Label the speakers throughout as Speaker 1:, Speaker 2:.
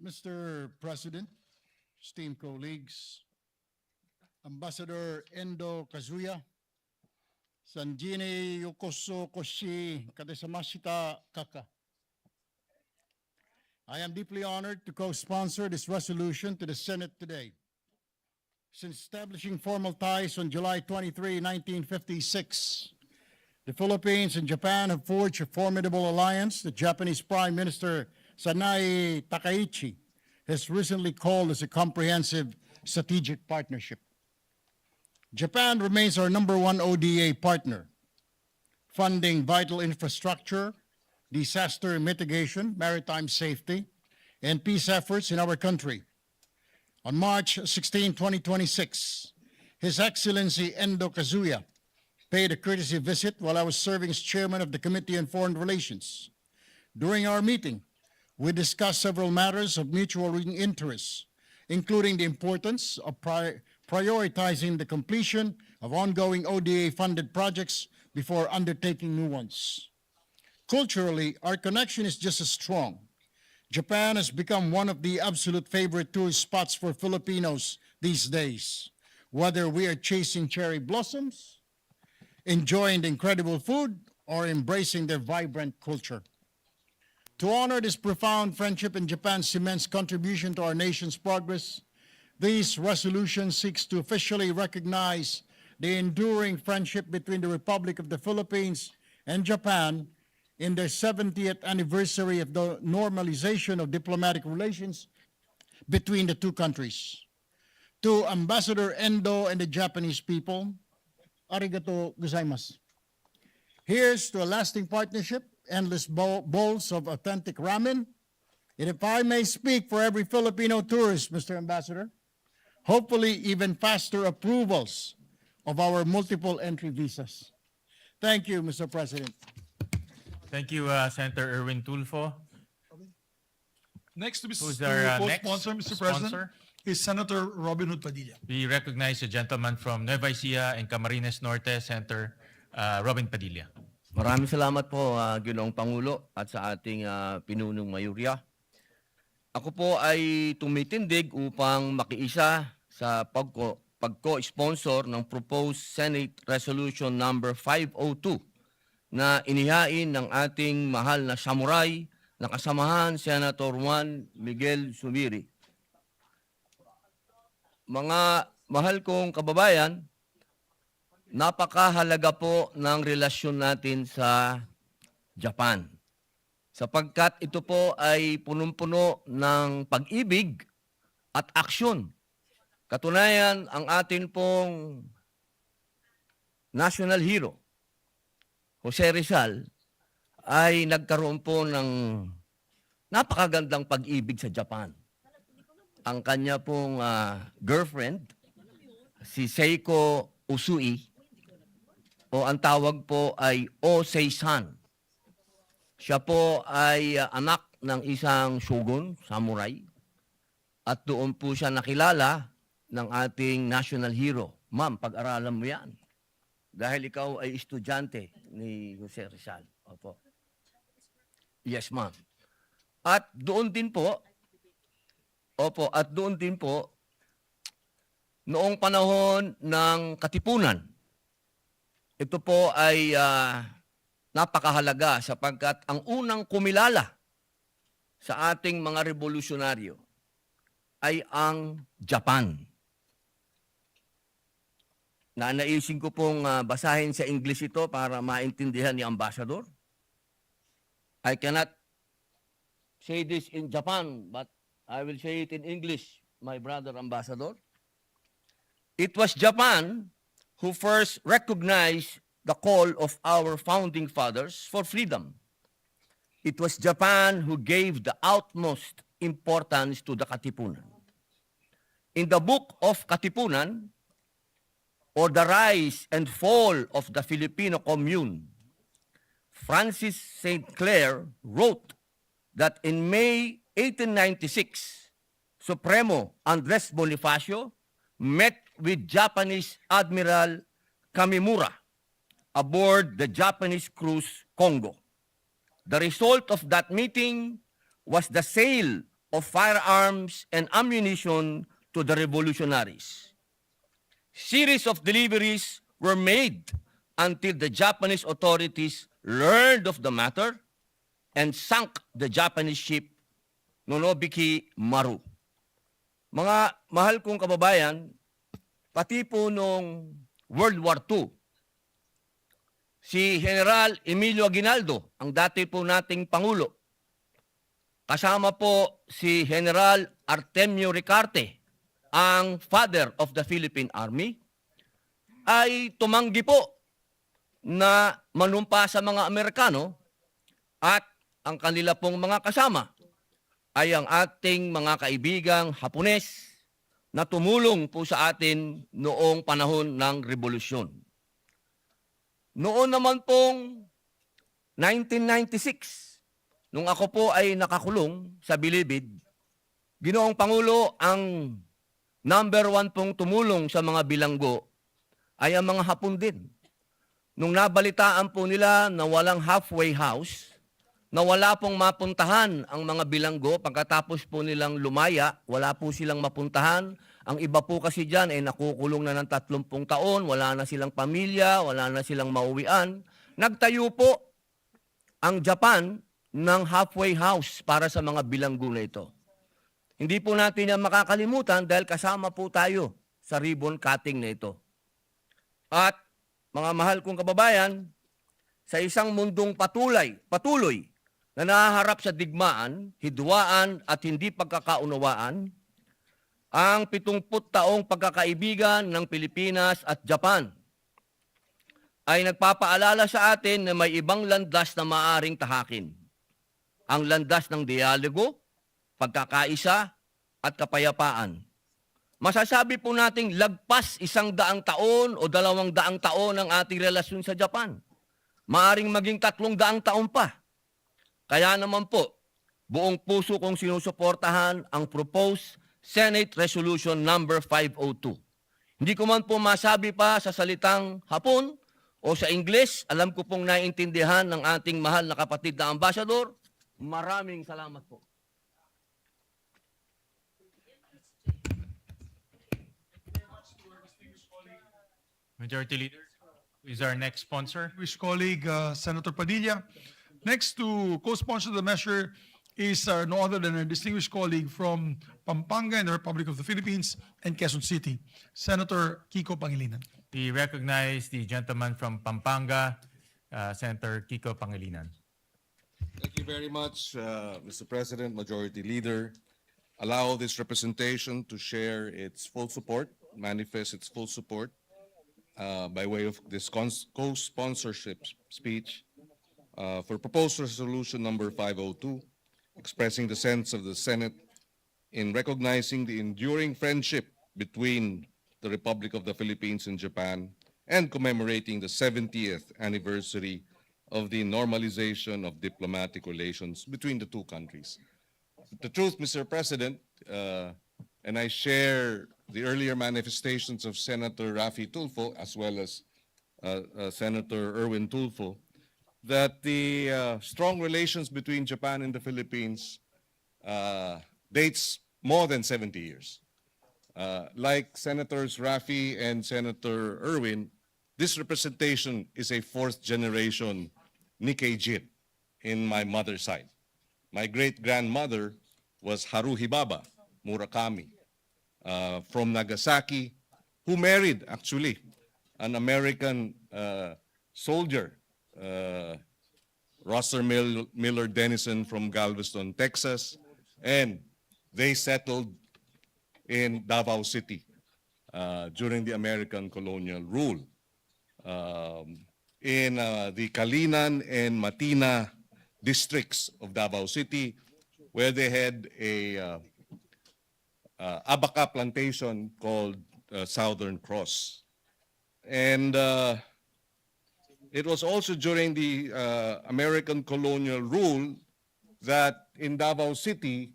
Speaker 1: Mr. President, esteemed colleagues, Ambassador Endo Kazuya, Sanjini Yokoso Koshi Kadesamashita Kaka. I am deeply honored to co-sponsor this resolution to the Senate today. Since establishing formal ties on July 23, 1956, the Philippines and Japan have forged a formidable alliance that Japanese Prime Minister Sanae Takaichi has recently called as a comprehensive strategic partnership. Japan remains our #1 ODA partner, funding vital infrastructure, disaster mitigation, maritime safety, and peace efforts in our country. On March 16, 2026, His Excellency Endo Kazuya paid a courtesy visit while I was serving as chairman of the Committee on Foreign Relations. During our meeting, we discussed several matters of mutual interest, including the importance of prioritizing the completion of ongoing ODA-funded projects before undertaking new ones. Culturally, our connection is just as strong. Japan has become one of the absolute favorite tourist spots for Filipinos these days, whether we are chasing cherry blossoms, enjoying the incredible food, or embracing their vibrant culture. To honor this profound friendship and Japan's immense contribution to our nation's progress, this resolution seeks to officially recognize the enduring friendship between the Republic of the Philippines and Japan in their 70th anniversary of the normalization of diplomatic relations between the two countries. To Ambassador Endo and the Japanese people, arigato gozaimasu. Here's to a lasting partnership, endless bowls of authentic ramen, and if I may speak for every Filipino tourist, Mr. Ambassador, hopefully even faster approvals of our multiple entry visas. Thank you, Mr. President.
Speaker 2: Thank you, Senator Erwin Tulfo.
Speaker 3: Next to be
Speaker 2: Who's our next
Speaker 3: co-sponsor, Mr. President,
Speaker 2: sponsor?
Speaker 3: is Senator Robin Hood Padilla.
Speaker 2: We recognize the gentleman from Nueva Ecija and Camarines Norte, Senator Robin Padilla.
Speaker 4: Maraming salamat po, Ginoong Pangulo at sa ating pinunong mayurya. Ako po ay tumitindig upang makiisa sa pagko-sponsor ng proposed Senate Resolution number 502 na inihain ng ating mahal na samurai na kasamahan Senator Juan Miguel Zubiri. Mga mahal kong kababayan, napakahalaga po ng relasyon natin sa Japan. Sapagkat ito po ay punong-puno ng pag-ibig at aksyon. Katunayan, ang atin pong national hero, Jose Rizal, ay nagkaroon po ng napakagandang pag-ibig sa Japan. Ang kanya pong girlfriend, si Seiko Usui, o ang tawag po ay Osei-san. Siya po ay anak ng isang shogun, samurai, at doon po siya nakilala ng ating national hero. Ma'am, pag-aralan mo yan. Dahil ikaw ay estudyante ni Jose Rizal. Opo. Yes, ma'am. At doon din po, noong panahon ng Katipunan, ito po ay napakahalaga sapagkat ang unang kumilala sa ating mga revolusyonaryo ay ang Japan. Nanaisin ko pong basahin sa English ito para maintindihan ni Ambassador. I cannot say this in Japan, but I will say it in English, my brother Ambassador. It was Japan who first recognized the call of our founding fathers for freedom. It was Japan who gave the utmost importance to the Katipunan. In the book of Katipunan, or the rise and fall of the Filipino commune, Francis St. Clair wrote that in May 1896, Supremo Andres Bonifacio met with Japanese Admiral Kamimura aboard the Japanese cruise Congo. The result of that meeting was the sale of firearms and ammunition to the revolutionaries. Series of deliveries were made until the Japanese authorities learned of the matter and sank the Japanese ship Nonobiki Maru. Mga mahal kong kababayan, pati po nung World War II, si General Emilio Aguinaldo, ang dati po nating Pangulo, kasama po si General Artemio Ricarte, ang father of the Philippine Army, ay tumanggi po na manumpa sa mga Amerikano at ang kanila pong mga kasama ay ang ating mga kaibigang Hapones na tumulong po sa atin noong panahon ng revolusyon. Noon naman pong 1996, nung ako po ay nakakulong sa Bilibid, Ginoong Pangulo, ang number 1 pong tumulong sa mga bilanggo ay ang mga Hapon din. Nung nabalitaan po nila na walang halfway house, na wala pong mapuntahan ang mga bilanggo, pagkatapos po nilang lumaya, wala po silang mapuntahan. Ang iba po kasi dyan ay nakukulong na ng 30 taon, wala na silang pamilya, wala na silang mauwian. Nagtayo po ang Japan ng halfway house para sa mga bilanggo na ito. Hindi po natin yan makakalimutan dahil kasama po tayo sa ribbon cutting na ito. At mga mahal kong kababayan, sa isang mundong patuloy na nahaharap sa digmaan, hidwaan at hindi pagkakaunawaan, ang 70 taong pagkakaibigan ng Pilipinas at Japan ay nagpapaalala sa atin na may ibang landas na maaring tahakin. Ang landas ng dialogo, pagkakaisa at kapayapaan. Masasabi po nating lagpas 100 taon o 200 taon ang ating relasyon sa Japan. Maaring maging 300 taon pa. Kaya naman po, buong puso kong sinusuportahan ang proposed Senate Resolution number 502. Hindi ko man po masabi pa sa salitang Hapon o sa Ingles, alam ko pong naiintindihan ng ating mahal na kapatid na ambassador. Maraming salamat po.
Speaker 2: Majority Leader, who is our next sponsor?
Speaker 3: Distinguished colleague, Senator Padilla. Next to co-sponsor the measure is no other than our distinguished colleague from Pampanga in the Republic of the Philippines and Quezon City, Senator Kiko Pangilinan.
Speaker 2: We recognize the gentleman from Pampanga, Senator Kiko Pangilinan.
Speaker 5: Thank you very much, Mr. President, Majority Leader. Allow this representation to share its full support, manifest its full support by way of this co-sponsorship speech for proposed resolution number 502, expressing the sense of the Senate in recognizing the enduring friendship between the Republic of the Philippines and Japan and commemorating the 70th anniversary of the normalization of diplomatic relations between the two countries. The truth, Mr. President, and I share the earlier manifestations of Senator Raffy Tulfo as well as Senator Erwin Tulfo, that the strong relations between Japan and the Philippines dates more than 70 years. Like Senators Raffy and Senator Erwin, this representation is a fourth generation Nikkei Jin in my mother's side. My great-grandmother was Haruhi Baba Murakami from Nagasaki, who married, actually, an American soldier, Rosser Miller Dennison from Galveston, Texas, and they settled in Davao City during the American colonial rule. In the Kalinan and Matina districts of Davao City, where they had a abaca plantation called Southern Cross. And it was also during the American colonial rule that in Davao City,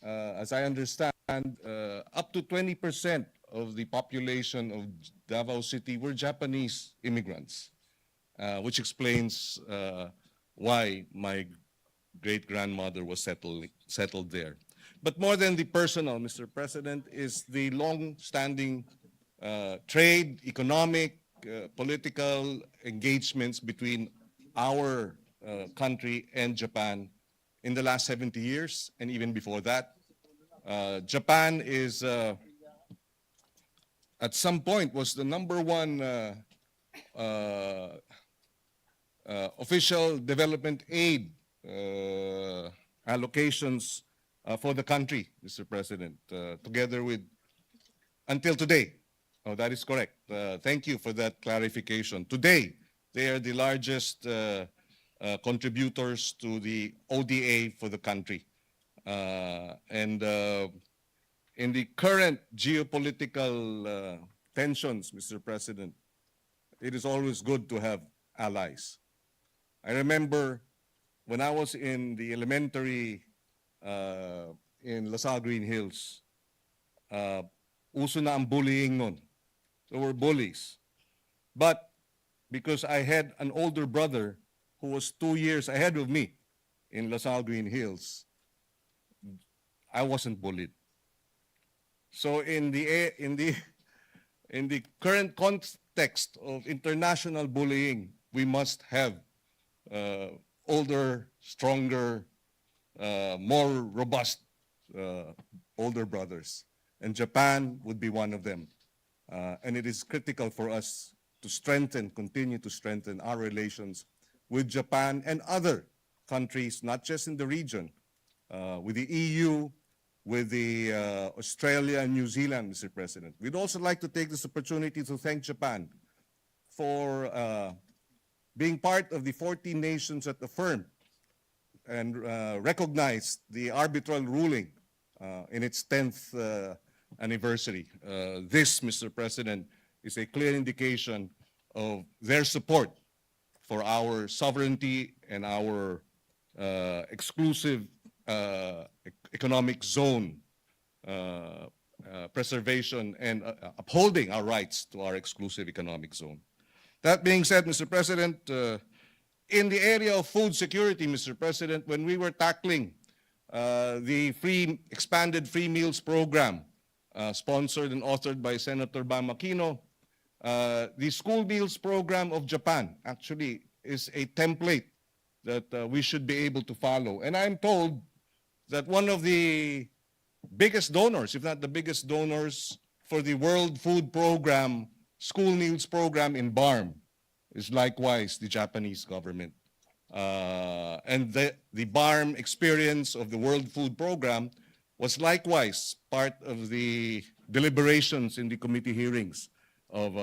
Speaker 5: as I understand, up to 20% of the population of Davao City were Japanese immigrants, which explains why my great-grandmother was settled there. But more than the personal, Mr. President, is the long-standing trade, economic, political engagements between our country and Japan in the last 70 years and even before that. Japan is, at some point, was the number one official development aid allocations for the country, Mr. President, together with, until today. Oh, that is correct. Thank you for that clarification. Today, they are the largest contributors to the ODA for the country. And in the current geopolitical tensions, Mr. President, it is always good to have allies. I remember when I was in the elementary in LaSalle Green Hills, uso na ang bullying nun. So we're bullies. But because I had an older brother who was 2 years ahead of me in LaSalle Green Hills, I wasn't bullied. So in the current context of international bullying, we must have older, stronger, more robust older brothers. And Japan would be one of them. And it is critical for us to continue to strengthen our relations with Japan and other countries, not just in the region, with the EU, with the Australia and New Zealand, Mr. President. We'd also like to take this opportunity to thank Japan for being part of the 14 nations that affirmed and recognized the arbitral ruling in its 10th anniversary. This, Mr. President, is a clear indication of their support for our sovereignty and our exclusive economic zone preservation and upholding our rights to our exclusive economic zone. That being said, Mr. President, in the area of food security, Mr. President, when we were tackling the expanded free meals program sponsored and authored by Senator Bam Aquino, the school meals program of Japan actually is a template that we should be able to follow. And I'm told that one of the biggest donors, if not the biggest donors for the World Food Program, school meals program in BARM, is likewise the Japanese government. And the BARM experience of the World Food Program was likewise part of the deliberations in the committee hearings of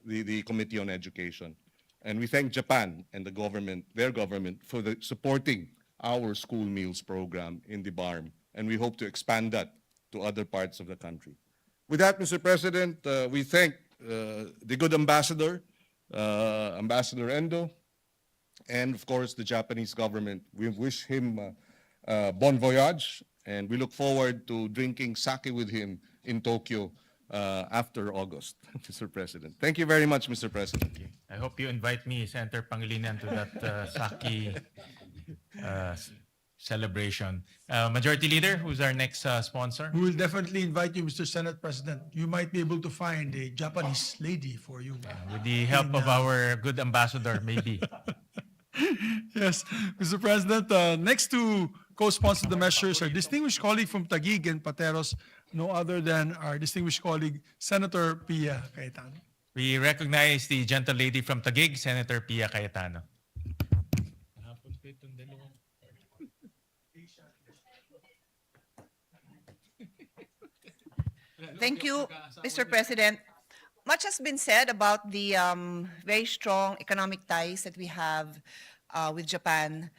Speaker 5: the Committee on Education. And we thank Japan and the government, their government, for supporting our school meals program in the BARM. And we hope to expand that to other parts of the country. With that, Mr. President, we thank the good ambassador, Ambassador Endo, and of course the Japanese government. We wish him bon voyage, and we look forward to drinking sake with him in Tokyo after August, Mr. President. Thank you very much, Mr. President.
Speaker 2: I hope you invite me, Senator Pangilinan, to that sake celebration. Majority Leader, who's our next sponsor?
Speaker 3: We will definitely invite you, Mr. Senate President. You might be able to find a Japanese lady for you.
Speaker 2: With the help of our good ambassador, maybe.
Speaker 3: Yes, Mr. President, next to co-sponsor the measures, our distinguished colleague from Taguig and Pateros, no other than our distinguished colleague, Senator Pia Cayetano.
Speaker 2: We recognize the gentle lady from Taguig, Senator Pia Cayetano.
Speaker 6: Thank you, Mr. President. Much has been said about the very strong economic ties that we have with Japan,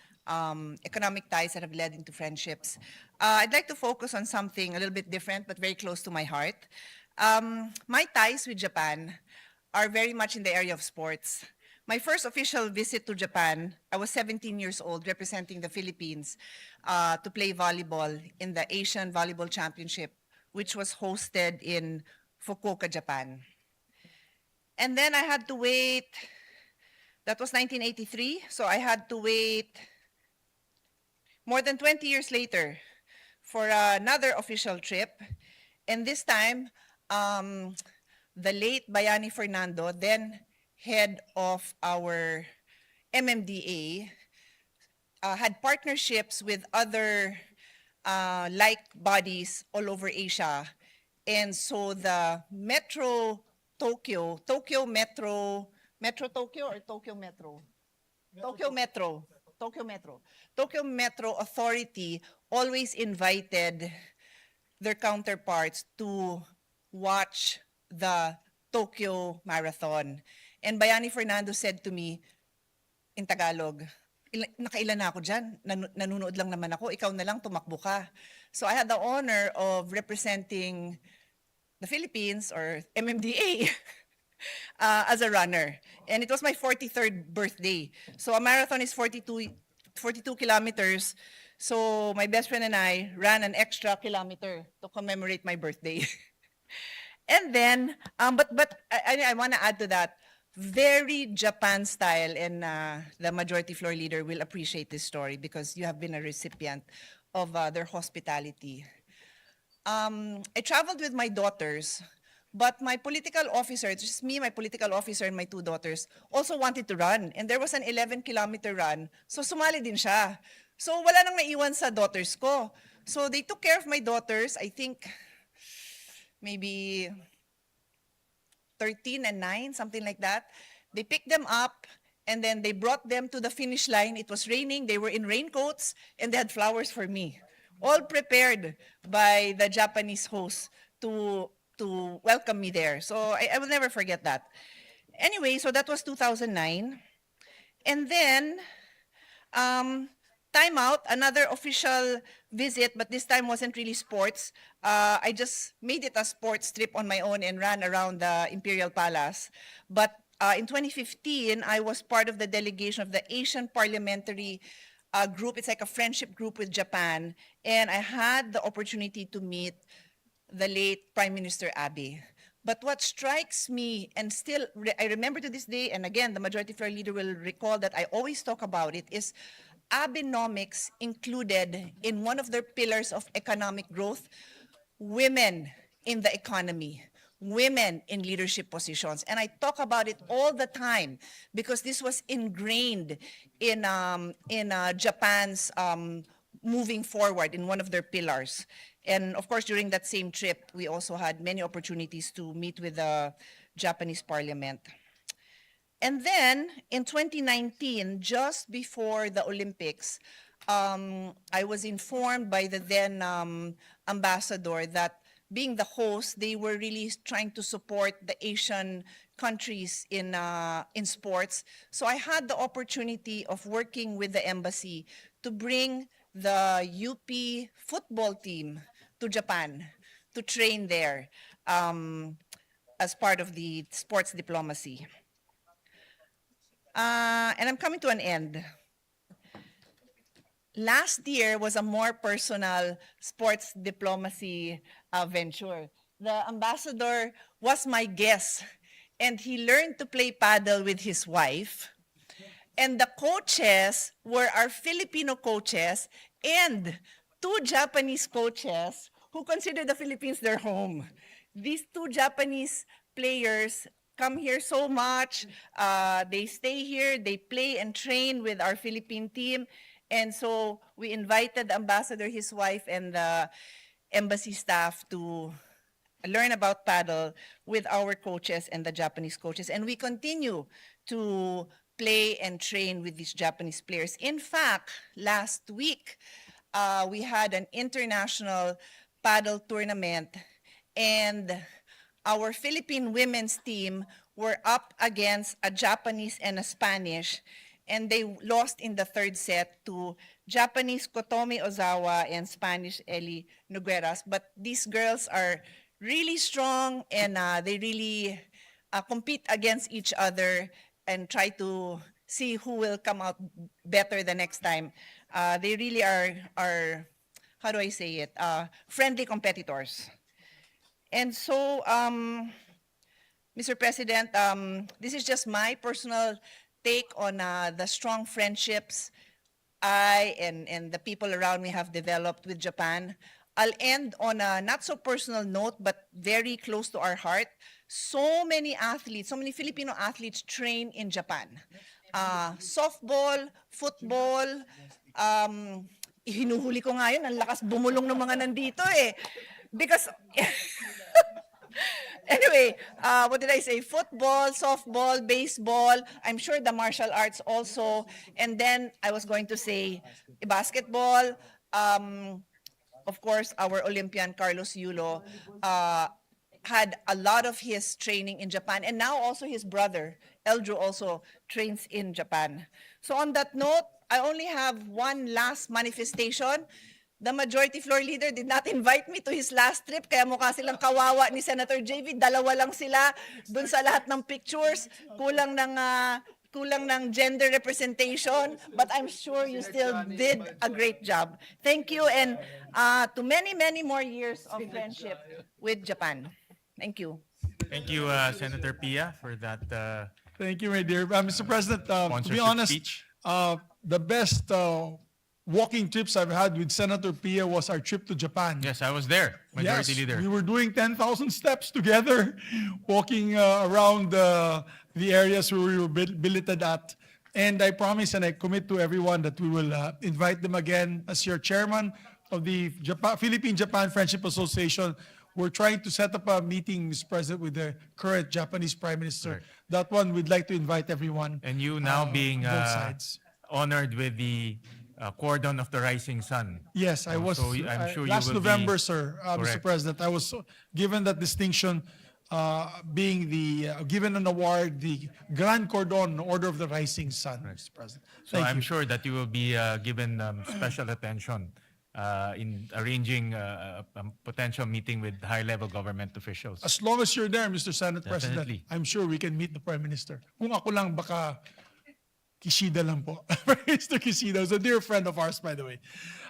Speaker 6: economic ties that have led into friendships. I'd like to focus on something a little bit different, but very close to my heart. My ties with Japan are very much in the area of sports. My first official visit to Japan, I was 17 years old, representing the Philippines to play volleyball in the Asian Volleyball Championship, which was hosted in Fukuoka, Japan. And then I had to wait, that was 1983, so I had to wait more than 20 years later for another official trip. And this time, the late Bayani Fernando, then head of our MMDA, had partnerships with other like bodies all over Asia. And so the Metro Tokyo, Tokyo Metro, Metro Tokyo or Tokyo Metro? Tokyo Metro, Tokyo Metro. Tokyo Metro Authority always invited their counterparts to watch the Tokyo Marathon. And Bayani Fernando said to me in Tagalog, nakailan na ako dyan, nanunood lang naman ako, ikaw na lang tumakbo ka. So I had the honor of representing the Philippines or MMDA as a runner. And it was my 43rd birthday. So a marathon is 42 kilometers. So my best friend and I ran an extra kilometer to commemorate my birthday. And then, but I want to add to that, very Japan style, and the majority floor leader will appreciate this story because you have been a recipient of their hospitality. I traveled with my daughters, but my political officer, just me, my political officer, and my two daughters, also wanted to run. And there was an 11-kilometer run, so sumali din siya. So wala nang naiwan sa daughters ko. So they took care of my daughters, I think maybe 13 and 9, something like that. They picked them up and then they brought them to the finish line. It was raining, they were in raincoats, and they had flowers for me. All prepared by the Japanese host to welcome me there. So I will never forget that. Anyway, so that was 2009. And then, time out, another official visit, but this time wasn't really sports. I just made it a sports trip on my own and ran around the Imperial Palace. But in 2015, I was part of the delegation of the Asian Parliamentary Group. It's like a friendship group with Japan. And I had the opportunity to meet the late Prime Minister Abe. But what strikes me, and still I remember to this day, and again, the majority floor leader will recall that I always talk about it, is Abenomics included in one of their pillars of economic growth, women in the economy, women in leadership positions. And I talk about it all the time because this was ingrained in Japan's moving forward in one of their pillars. And of course, during that same trip, we also had many opportunities to meet with the Japanese parliament. And then in 2019, just before the Olympics, I was informed by the then ambassador that being the host, they were really trying to support the Asian countries in sports. So I had the opportunity of working with the embassy to bring the UP football team to Japan to train there as part of the sports diplomacy. And I'm coming to an end. Last year was a more personal sports diplomacy venture. The ambassador was my guest, and he learned to play paddle with his wife. And the coaches were our Filipino coaches and two Japanese coaches who consider the Philippines their home. These two Japanese players come here so much. They stay here, they play and train with our Philippine team. And so we invited the ambassador, his wife, and the embassy staff to learn about paddle with our coaches and the Japanese coaches. And we continue to play and train with these Japanese players. In fact, last week, we had an international paddle tournament, and our Philippine women's team were up against a Japanese and a Spanish, and they lost in the third set to Japanese Kotomi Ozawa and Spanish Eli Nogueras. But these girls are really strong, and they really compete against each other and try to see who will come out better the next time. They really are, how do I say it, friendly competitors. And so, Mr. President, this is just my personal take on the strong friendships I and the people around me have developed with Japan. I'll end on a not so personal note, but very close to our heart. So many athletes, so many Filipino athletes train in Japan. Softball, football, hinuhuli ko nga yun, ang lakas bumulong ng mga nandito eh. Because, anyway, what did I say? Football, softball, baseball, I'm sure the martial arts also. And then I was going to say basketball, of course, our Olympian Carlos Yulo had a lot of his training in Japan, and now also his brother, Eldrew, also trains in Japan. So on that note, I only have one last manifestation. The Majority Floor Leader did not invite me to his last trip, kaya mukha silang kawawa ni Senator JV. Dalawa lang sila dun sa lahat ng pictures. Kulang ng gender representation, but I'm sure you still did a great job. Thank you, and to many, many more years of friendship with Japan. Thank you.
Speaker 2: Thank you, Senator Pia, for that
Speaker 3: Thank you, my dear. Mr. President, to be
Speaker 2: sponsorship
Speaker 3: honest,
Speaker 2: speech.
Speaker 3: the best walking trips I've had with Senator Pia was our trip to Japan.
Speaker 2: Yes, I was there, Majority
Speaker 3: Yes,
Speaker 2: Leader.
Speaker 3: we were doing 10,000 steps together, walking around the areas where we were billeted at. And I promise and I commit to everyone that we will invite them again as your chairman of the Philippine-Japan Friendship Association. We're trying to set up a meeting, Mr. President, with the current Japanese Prime Minister.
Speaker 2: Right.
Speaker 3: That one, we'd like to invite everyone.
Speaker 2: And you now being
Speaker 3: both sides.
Speaker 2: honored with the Cordon of the Rising Sun.
Speaker 3: Yes, I was.
Speaker 2: So I'm sure you
Speaker 3: last
Speaker 2: will
Speaker 3: November,
Speaker 2: be-
Speaker 3: sir, Mr.
Speaker 2: Correct.
Speaker 3: President, I was given that distinction, being given an award, the Grand Cordon Order of the Rising Sun, Mr. President.
Speaker 2: So
Speaker 3: Thank
Speaker 2: I'm
Speaker 3: you.
Speaker 2: sure that you will be given special attention in arranging a potential meeting with high-level government officials.
Speaker 3: As long as you're there, Mr. Senate President,
Speaker 2: Definitely.
Speaker 3: I'm sure we can meet the Prime Minister. Kung ako lang, baka Kishida lang po. Mr. Kishida is a dear friend of ours, by the way.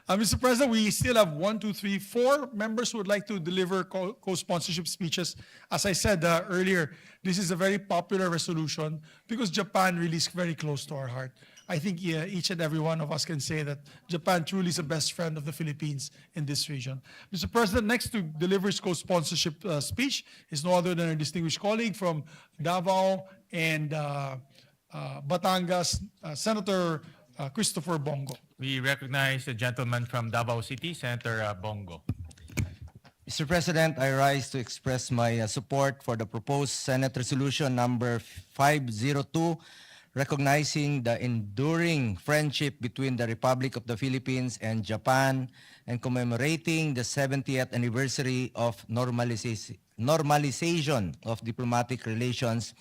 Speaker 3: Mr. President, we still have 4 members who would like to deliver co-sponsorship speeches. As I said earlier, this is a very popular resolution because Japan really is very close to our heart. I think each and every one of us can say that Japan truly is the best friend of the Philippines in this region. Mr. President, next to deliver his co-sponsorship speech is no other than our distinguished colleague from Davao and Batangas, Senator Christopher Bongo.
Speaker 2: We recognize the gentleman from Davao City, Senator Bongo.
Speaker 7: Mr. President, I rise to express my support for the proposed Senate Resolution number 502, recognizing the enduring friendship between the Republic of the Philippines and Japan and commemorating the 70th anniversary of normalization of diplomatic relations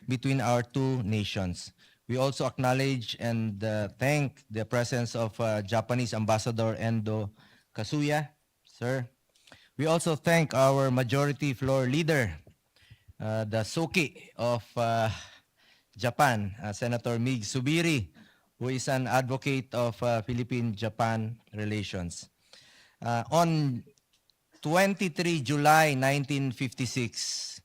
Speaker 7: between our two nations. We also acknowledge and thank the presence of Japanese Ambassador Endo Kasuya, sir. We also thank our Majority Floor Leader, the Suki of Japan, Senator Mig Subiri, who is an advocate of Philippine-Japan relations. On 23 July 1956,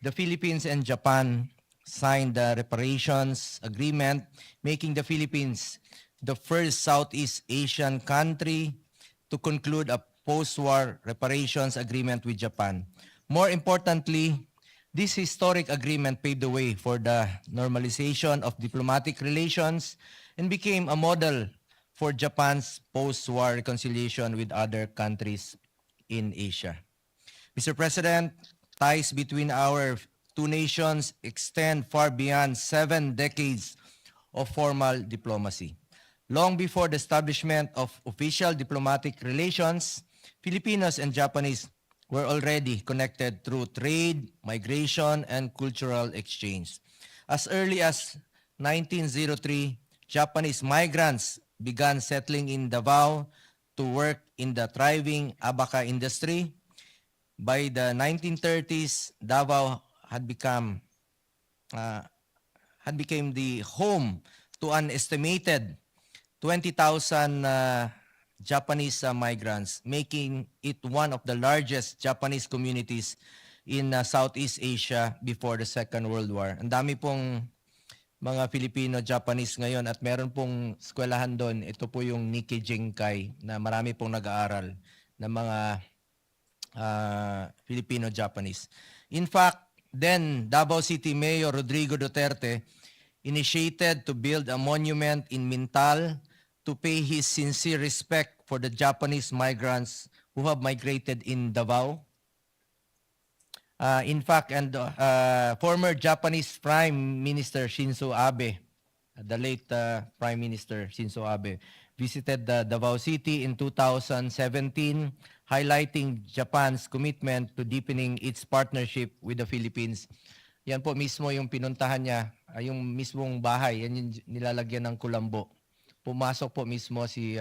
Speaker 7: the Philippines and Japan signed the reparations agreement, making the Philippines the first Southeast Asian country to conclude a post-war reparations agreement with Japan. More importantly, this historic agreement paved the way for the normalization of diplomatic relations and became a model for Japan's post-war reconciliation with other countries in Asia. Mr. President, ties between our two nations extend far beyond 7 decades of formal diplomacy. Long before the establishment of official diplomatic relations, Filipinos and Japanese were already connected through trade, migration, and cultural exchange. As early as 1903, Japanese migrants began settling in Davao to work in the thriving abaca industry. By the 1930s, Davao had become became the home to an estimated 20,000 Japanese migrants, making it one of the largest Japanese communities in Southeast Asia before the Second World War. Ang dami pong mga Filipino-Japanese ngayon at meron pong eskwelahan doon. Ito po yung Nikkei Jinkai na marami pong nag-aaral ng mga Filipino-Japanese. In fact, then Davao City Mayor Rodrigo Duterte initiated to build a monument in Mintal to pay his sincere respect for the Japanese migrants who have migrated in Davao. In fact, former Japanese Prime Minister Shinzo Abe, the late Prime Minister Shinzo Abe, visited Davao City in 2017, highlighting Japan's commitment to deepening its partnership with the Philippines. Yan po mismo yung pinuntahan niya, yung mismong bahay, yan yung nilalagyan ng kulambo. Pumasok po mismo si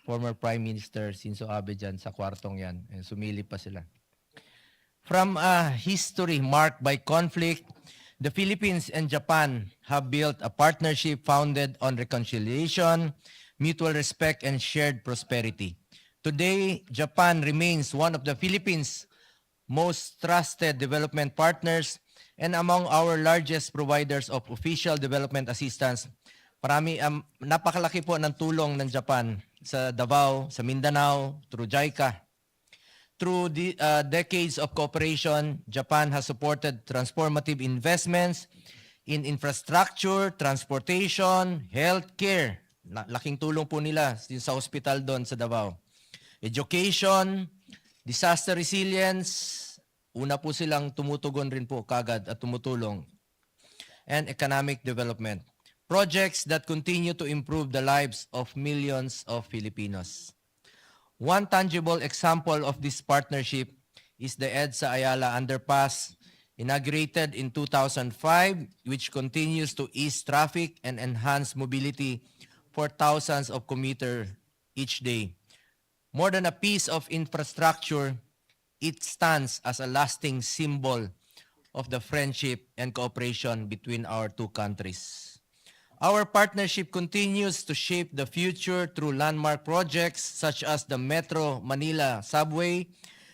Speaker 7: former Prime Minister Shinzo Abe dyan sa kwartong yan. Sumili pa sila. From a history marked by conflict, the Philippines and Japan have built a partnership founded on reconciliation, mutual respect, and shared prosperity. Today, Japan remains one of the Philippines' most trusted development partners and among our largest providers of official development assistance. Napakalaki po ng tulong ng Japan sa Davao, sa Mindanao, through JICA. Through the decades of cooperation, Japan has supported transformative investments in infrastructure, transportation, healthcare. Laking tulong po nila sa hospital doon sa Davao. Education, disaster resilience, una po silang tumutugon rin po kagad at tumutulong. And economic development. Projects that continue to improve the lives of millions of Filipinos. One tangible example of this partnership is the EDSA Ayala Underpass, inaugurated in 2005, which continues to ease traffic and enhance mobility for thousands of commuters each day. More than a piece of infrastructure, it stands as a lasting symbol of the friendship and cooperation between our two countries. Our partnership continues to shape the future through landmark projects such as the Metro Manila Subway,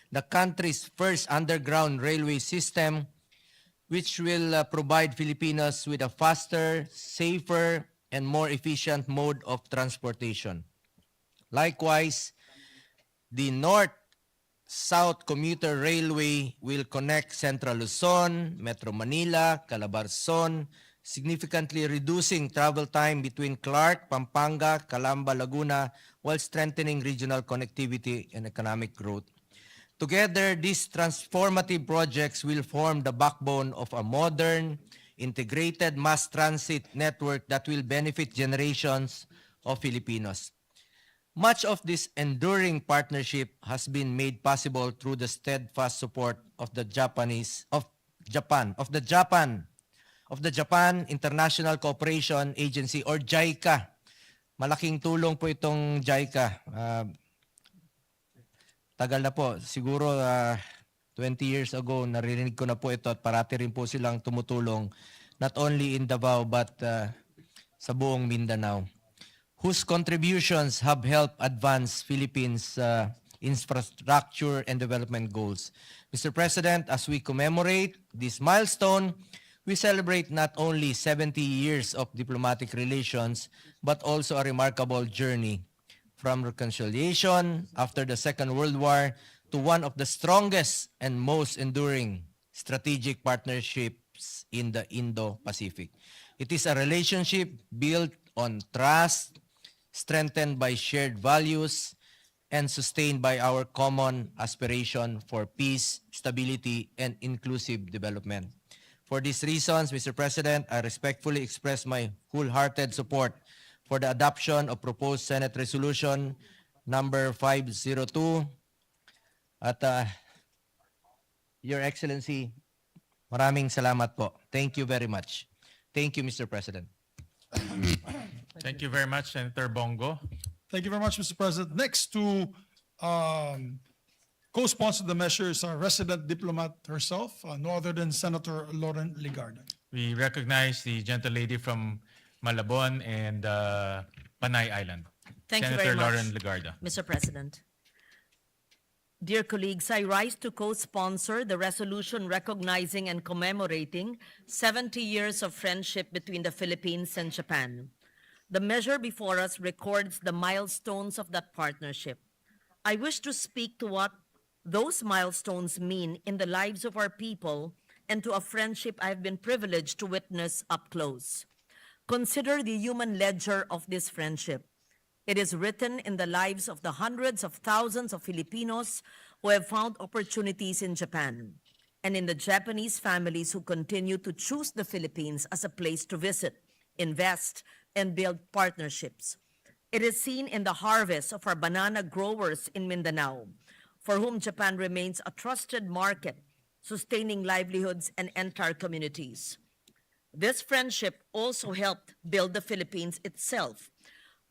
Speaker 7: the country's first underground railway system, which will provide Filipinos with a faster, safer, and more efficient mode of transportation. Likewise, the North-South Commuter Railway will connect Central Luzon, Metro Manila, Calabarzon, significantly reducing travel time between Clark, Pampanga, Calamba, Laguna, while strengthening regional connectivity and economic growth. Together, these transformative projects will form the backbone of a modern, integrated mass transit network that will benefit generations of Filipinos. Much of this enduring partnership has been made possible through the steadfast support of the Japan International Cooperation Agency or JICA. Malaking tulong po itong JICA. Tagal na po, siguro 20 years ago naririnig ko na po ito at parati rin po silang tumutulong not only in Davao but sa buong Mindanao, whose contributions have helped advance Philippines' infrastructure and development goals. Mr. President, as we commemorate this milestone, we celebrate not only 70 years of diplomatic relations, but also a remarkable journey from reconciliation after the Second World War to one of the strongest and most enduring strategic partnerships in the Indo-Pacific. It is a relationship built on trust, strengthened by shared values, and sustained by our common aspiration for peace, stability, and inclusive development. For these reasons, Mr. President, I respectfully express my wholehearted support for the adoption of proposed Senate Resolution number 502. At Your Excellency, maraming salamat po. Thank you very much. Thank you, Mr. President.
Speaker 2: Thank you very much, Senator Bongo.
Speaker 3: Thank you very much, Mr. President. Next to co-sponsor the measure is our resident diplomat herself, no other than Senator Lauren Legarda.
Speaker 2: We recognize the gentle lady from Malabon and Panay Island.
Speaker 8: Thank you
Speaker 2: Senator
Speaker 8: very much,
Speaker 2: Lauren Legarda.
Speaker 8: Mr. President. Dear colleagues, I rise to co-sponsor the resolution recognizing and commemorating 70 years of friendship between the Philippines and Japan. The measure before us records the milestones of that partnership. I wish to speak to what those milestones mean in the lives of our people and to a friendship I've been privileged to witness up close. Consider the human ledger of this friendship. It is written in the lives of the hundreds of thousands of Filipinos who have found opportunities in Japan, and in the Japanese families who continue to choose the Philippines as a place to visit, invest, and build partnerships. It is seen in the harvest of our banana growers in Mindanao, for whom Japan remains a trusted market, sustaining livelihoods and entire communities. This friendship also helped build the Philippines itself.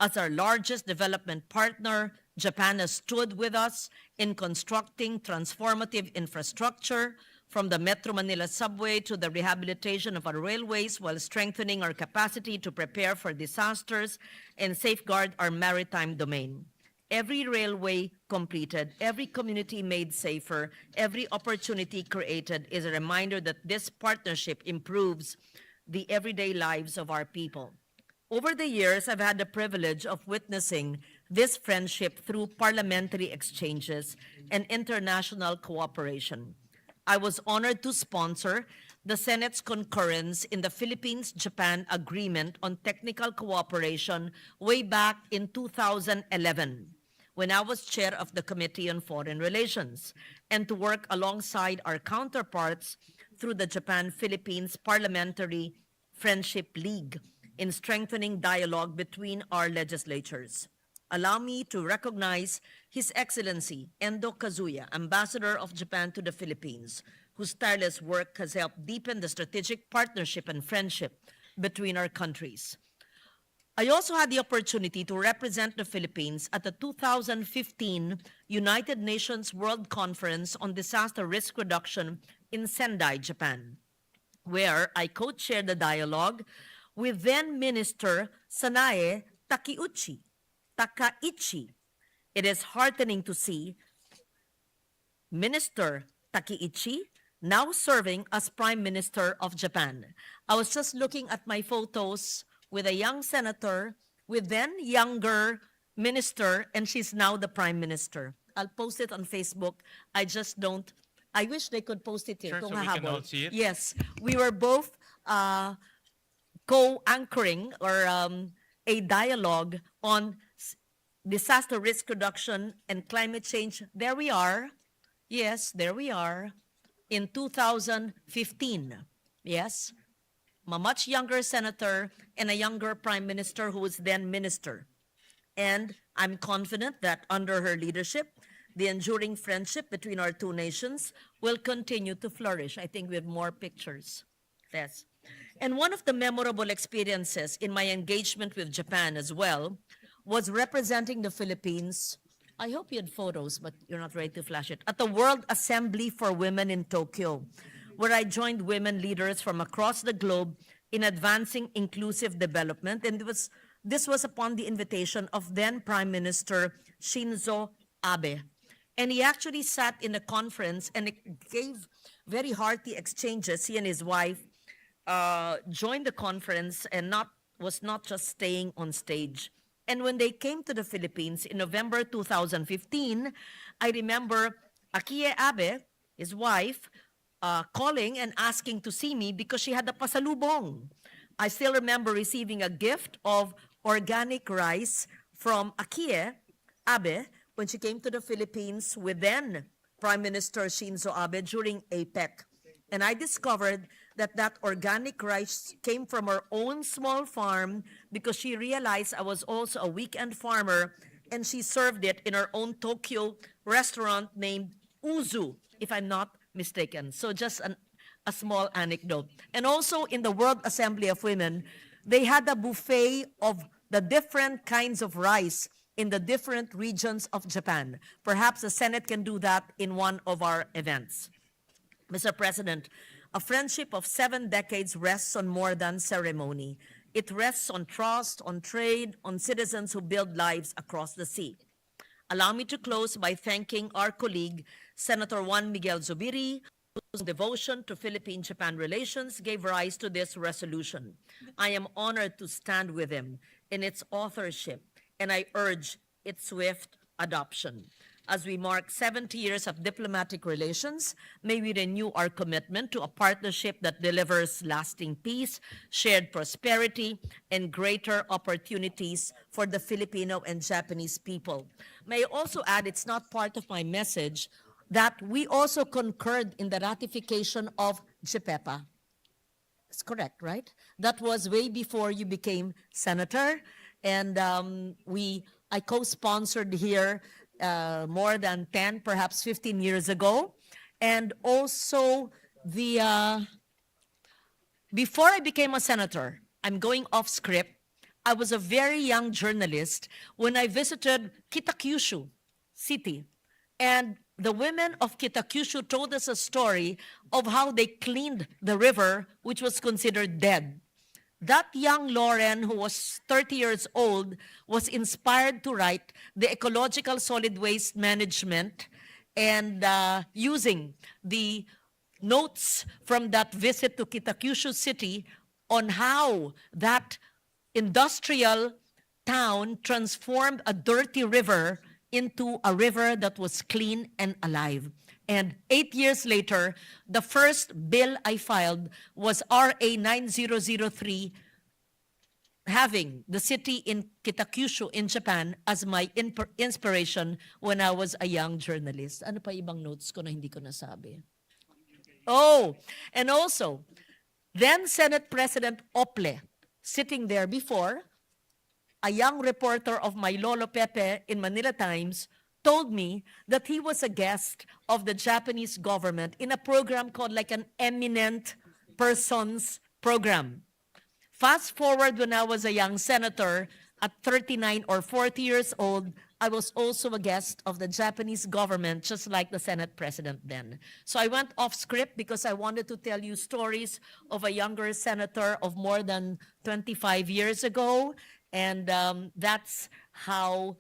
Speaker 8: As our largest development partner, Japan has stood with us in constructing transformative infrastructure, from the Metro Manila subway to the rehabilitation of our railways, while strengthening our capacity to prepare for disasters and safeguard our maritime domain. Every railway completed, every community made safer, every opportunity created is a reminder that this partnership improves the everyday lives of our people. Over the years, I've had the privilege of witnessing this friendship through parliamentary exchanges and international cooperation. I was honored to sponsor the Senate's concurrence in the Philippines-Japan Agreement on Technical Cooperation way back in 2011, when I was chair of the Committee on Foreign Relations, and to work alongside our counterparts through the Japan-Philippines Parliamentary Friendship League in strengthening dialogue between our legislatures. Allow me to recognize His Excellency Endo Kazuya, Ambassador of Japan to the Philippines, whose tireless work has helped deepen the strategic partnership and friendship between our countries. I also had the opportunity to represent the Philippines at the 2015 United Nations World Conference on Disaster Risk Reduction in Sendai, Japan, where I co-chaired the dialogue with then Minister Sanae Takaichi. It is heartening to see Minister Takaichi now serving as Prime Minister of Japan. I was just looking at my photos with a young senator, with then younger minister, and she's now the Prime Minister. I'll post it on Facebook. I wish they could post it here.
Speaker 2: Sure, so
Speaker 8: Kung
Speaker 2: we can
Speaker 8: hahabol.
Speaker 2: all see it?
Speaker 8: Yes, we were both co-anchoring or a dialogue on disaster risk reduction and climate change. There we are. Yes, there we are. In 2015. Yes. A much younger senator and a younger prime minister who was then minister. And I'm confident that under her leadership, the enduring friendship between our two nations will continue to flourish. I think we have more pictures. Yes. And one of the memorable experiences in my engagement with Japan as well was representing the Philippines. I hope you had photos, but you're not ready to flash it. At the World Assembly for Women in Tokyo, where I joined women leaders from across the globe in advancing inclusive development. And this was upon the invitation of then Prime Minister Shinzo Abe. And he actually sat in a conference and it gave very hearty exchanges. He and his wife joined the conference and was not just staying on stage. And when they came to the Philippines in November 2015, I remember Akie Abe, his wife, calling and asking to see me because she had a pasalubong. I still remember receiving a gift of organic rice from Akie Abe when she came to the Philippines with then Prime Minister Shinzo Abe during APEC. And I discovered that organic rice came from her own small farm because she realized I was also a weekend farmer, and she served it in her own Tokyo restaurant named Uzu, if I'm not mistaken. So just a small anecdote. And also in the World Assembly of Women, they had a buffet of the different kinds of rice in the different regions of Japan. Perhaps the Senate can do that in one of our events. Mr. President, a friendship of 7 decades rests on more than ceremony. It rests on trust, on trade, on citizens who build lives across the sea. Allow me to close by thanking our colleague, Senator Juan Miguel Zubiri, whose devotion to Philippine-Japan relations gave rise to this resolution. I am honored to stand with him in its authorship, and I urge its swift adoption. As we mark 70 years of diplomatic relations, may we renew our commitment to a partnership that delivers lasting peace, shared prosperity, and greater opportunities for the Filipino and Japanese people. May I also add, it's not part of my message, that we also concurred in the ratification of JPEPA. That's correct, right? That was way before you became senator, and I co-sponsored here more than 10, perhaps 15 years ago. And also before I became a senator, I'm going off script, I was a very young journalist when I visited Kitakyushu City. And the women of Kitakyushu told us a story of how they cleaned the river, which was considered dead. That young Lauren, who was 30 years old, was inspired to write the ecological solid waste management, and using the notes from that visit to Kitakyushu City on how that industrial town transformed a dirty river into a river that was clean and alive. And 8 years later, the first bill I filed was RA 9003, having the city in Kitakyushu in Japan as my inspiration when I was a young journalist. Ano pa ibang notes ko na hindi ko nasabi? Oh, and also, then Senate President Ople, sitting there before, a young reporter of my Lolo Pepe in Manila Times, told me that he was a guest of the Japanese government in a program called like an eminent persons program. Fast forward when I was a young senator, at 39 or 40 years old, I was also a guest of the Japanese government, just like the Senate President then. So I went off script because I wanted to tell you stories of a younger senator of more than 25 years ago. And that's how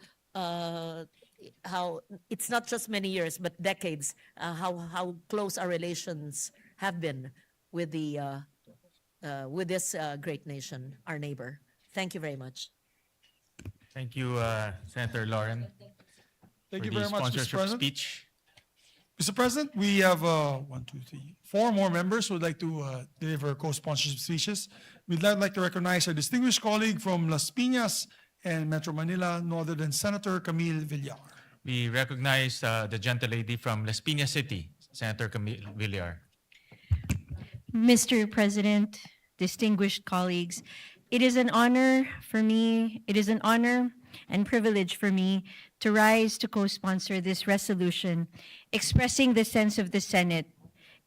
Speaker 8: it's not just many years, but decades, how close our relations have been with this great nation, our neighbor. Thank you very much.
Speaker 2: Thank you, Senator Lauren,
Speaker 3: Thank
Speaker 2: for
Speaker 3: you
Speaker 2: the
Speaker 3: very much, Mr.
Speaker 2: sponsorship
Speaker 3: President.
Speaker 2: speech.
Speaker 3: Mr. President, we have 4 more members who would like to deliver co-sponsorship speeches. We'd like to recognize our distinguished colleague from Las Piñas and Metro Manila, no other than Senator Camille Villar.
Speaker 2: We recognize the gentlelady from Las Piñas City, Senator Camille Villar.
Speaker 9: Mr. President, distinguished colleagues, it is an honor and privilege for me to rise to co-sponsor this resolution, expressing the sense of the Senate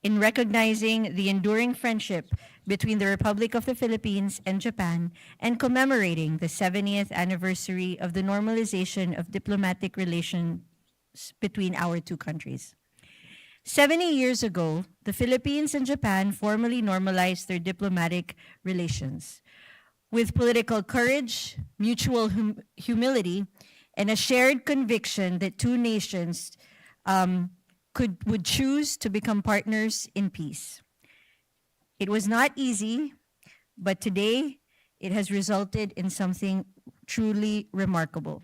Speaker 9: in recognizing the enduring friendship between the Republic of the Philippines and Japan and commemorating the 70th anniversary of the normalization of diplomatic relations between our two countries. 70 years ago, the Philippines and Japan formally normalized their diplomatic relations. With political courage, mutual humility, and a shared conviction that two nations would choose to become partners in peace. It was not easy, but today it has resulted in something truly remarkable.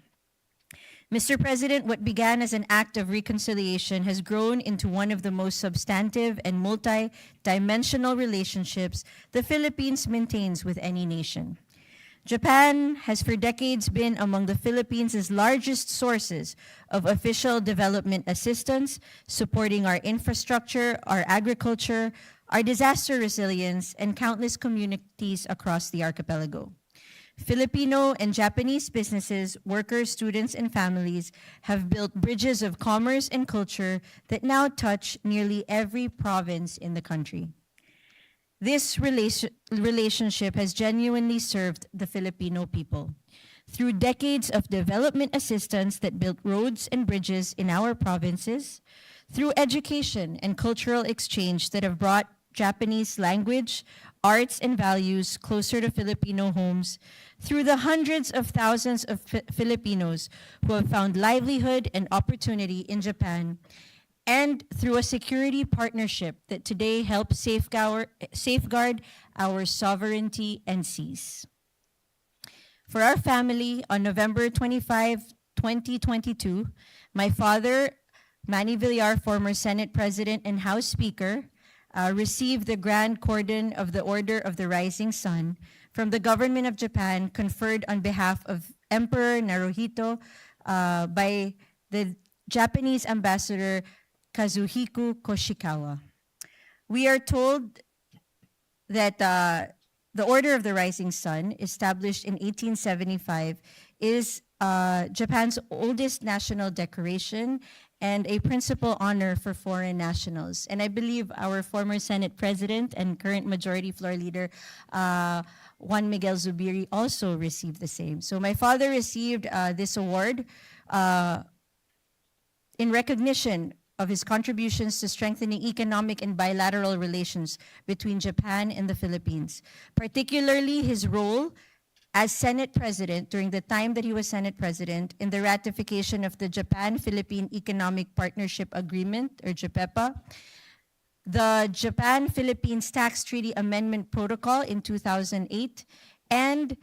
Speaker 9: Mr. President, what began as an act of reconciliation has grown into one of the most substantive and multi-dimensional relationships the Philippines maintains with any nation. Japan has for decades been among the Philippines' largest sources of official development assistance, supporting our infrastructure, our agriculture, our disaster resilience, and countless communities across the archipelago. Filipino and Japanese businesses, workers, students, and families have built bridges of commerce and culture that now touch nearly every province in the country. This relationship has genuinely served the Filipino people. Through decades of development assistance that built roads and bridges in our provinces, through education and cultural exchange that have brought Japanese language, arts, and values closer to Filipino homes, through the hundreds of thousands of Filipinos who have found livelihood and opportunity in Japan, and through a security partnership that today helps safeguard our sovereignty and seas. For our family, on November 25, 2022, my father, Manny Villar, former Senate President and House Speaker, received the Grand Cordon of the Order of the Rising Sun from the government of Japan, conferred on behalf of Emperor Naruhito by the Japanese Ambassador Kazuhiko Koshikawa. We are told that the Order of the Rising Sun, established in 1875, is Japan's oldest national decoration and a principal honor for foreign nationals. And I believe our former Senate President and current Majority Floor Leader, Juan Miguel Zubiri, also received the same. So my father received this award in recognition of his contributions to strengthening economic and bilateral relations between Japan and the Philippines, particularly his role as Senate President during the time that he was Senate President in the ratification of the Japan-Philippine Economic Partnership Agreement, or JAPEPA, the Japan-Philippines Tax Treaty Amendment Protocol in 2008, and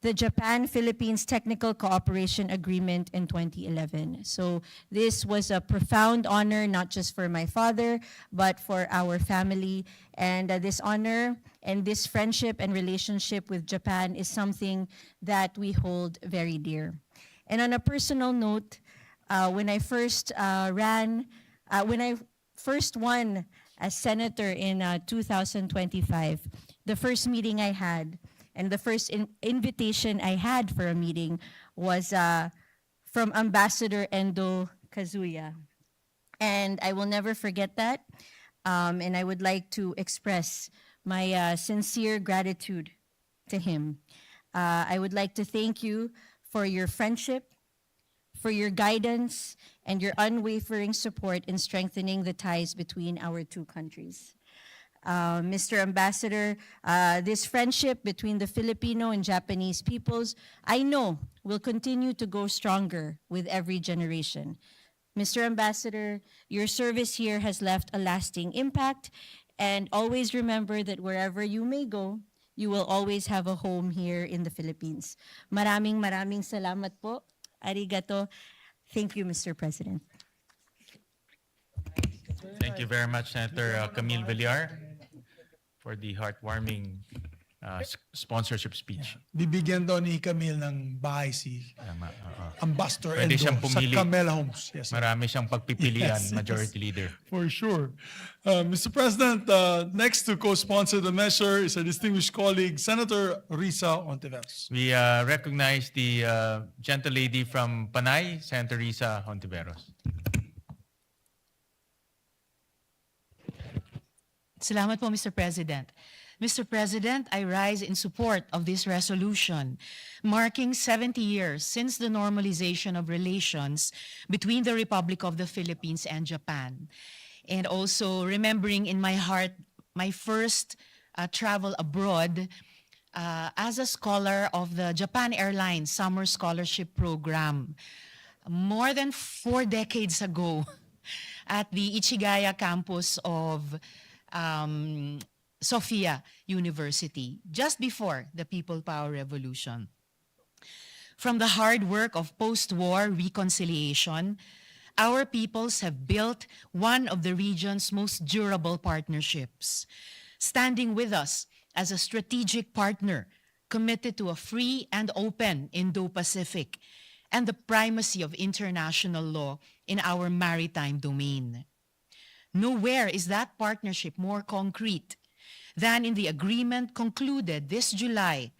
Speaker 9: the Japan-Philippines Technical Cooperation Agreement in 2011. So this was a profound honor, not just for my father, but for our family. And this honor and this friendship and relationship with Japan is something that we hold very dear. And on a personal note, when I first won as senator in 2025, the first meeting I had, and the first invitation I had for a meeting was from Ambassador Endo Kazuya. And I will never forget that. And I would like to express my sincere gratitude to him. I would like to thank you for your friendship, for your guidance, and your unwavering support in strengthening the ties between our two countries. Mr. Ambassador, this friendship between the Filipino and Japanese peoples, I know, will continue to go stronger with every generation. Mr. Ambassador, your service here has left a lasting impact, and always remember that wherever you may go, you will always have a home here in the Philippines. Maraming salamat po. Arigato. Thank you, Mr. President.
Speaker 2: Thank you very much, Senator Camille Villar, for the heartwarming sponsorship speech.
Speaker 3: Bibigyan daw ni Camille ng bahay si
Speaker 2: Tama, oo.
Speaker 3: Ambassador
Speaker 2: Pwede
Speaker 3: Endo
Speaker 2: siyang
Speaker 3: sa
Speaker 2: pumili.
Speaker 3: Camela Homes. Yes,
Speaker 2: Marami siyang pagpipilian,
Speaker 3: Yes, yes.
Speaker 2: Majority Leader.
Speaker 3: for sure. Mr. President, next to co-sponsor the measure is a distinguished colleague, Senator Risa Ontiveros.
Speaker 2: We recognize the gentle lady from Panay, Senator Risa Hontiveros.
Speaker 10: Salamat po, Mr. President. Mr. President, I rise in support of this resolution, marking 70 years since the normalization of relations between the Republic of the Philippines and Japan. And also remembering in my heart my first travel abroad as a scholar of the Japan Airlines Summer Scholarship Program. More than 4 decades ago at the Ichigaya campus of Sophia University, just before the People Power Revolution. From the hard work of post-war reconciliation, our peoples have built one of the region's most durable partnerships, standing with us as a strategic partner committed to a free and open Indo-Pacific and the primacy of international law in our maritime domain. Nowhere is that partnership more concrete than in the agreement concluded this July